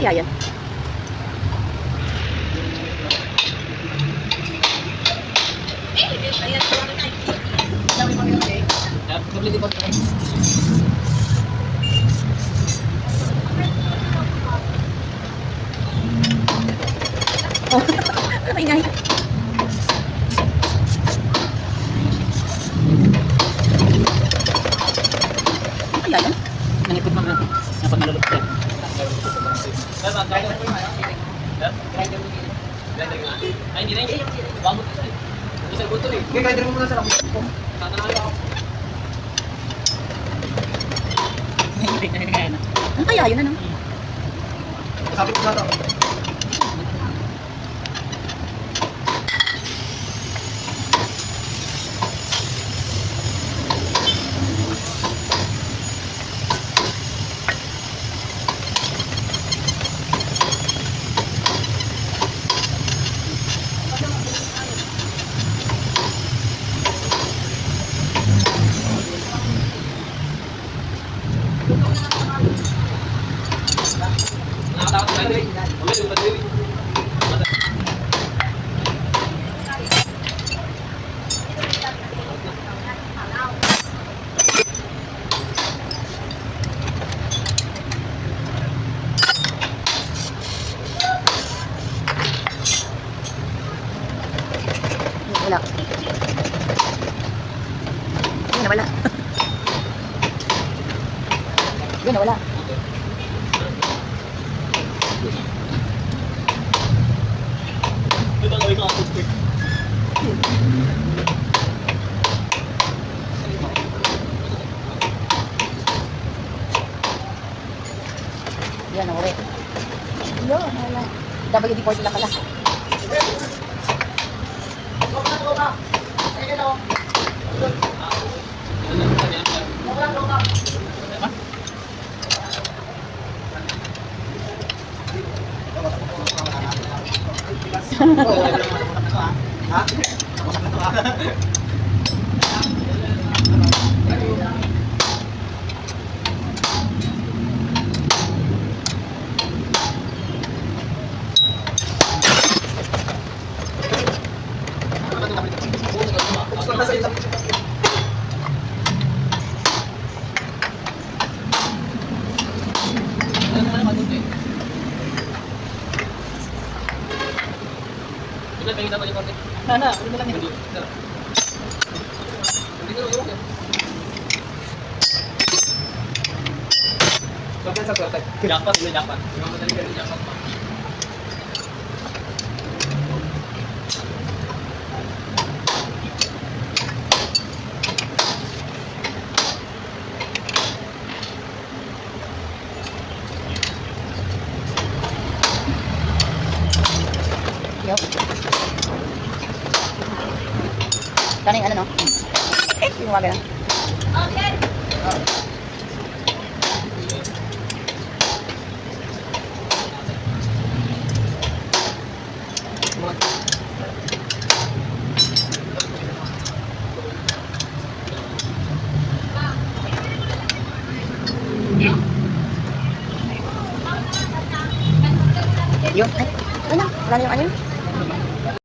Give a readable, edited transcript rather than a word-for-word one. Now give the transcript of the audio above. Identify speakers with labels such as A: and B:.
A: kaya yan? Ano ingay? Ano kaya yan?
B: Nangipit mo na. Dapat malulog siya. Ay, hindi na yun. Bamot na siya. Isang buto eh.
C: Okay, kaya mo muna sa lakot.
B: Tatanawin ako.
A: Ano kaya yun ano?
C: Sabi ko na ito.
B: Nakatakot tayo eh. Mamaya yung madali.
A: Wala. Yun na wala. Yun na wala.
B: Ito gawin ko ako.
A: Yan, nawari. Yun, wala. WD-40 lang pala.
C: Ha?
B: Ito kayo dapat yung konti.
A: Ano na lang yun.
C: Sabi sa swerte.
B: Jackpot, may jackpot. Yung madali ka rin jackpot pa.
A: Yo. Sana yung ano no? Yung mga ganun. Okay. Yun. Ay, ano? Wala na yung ano yun?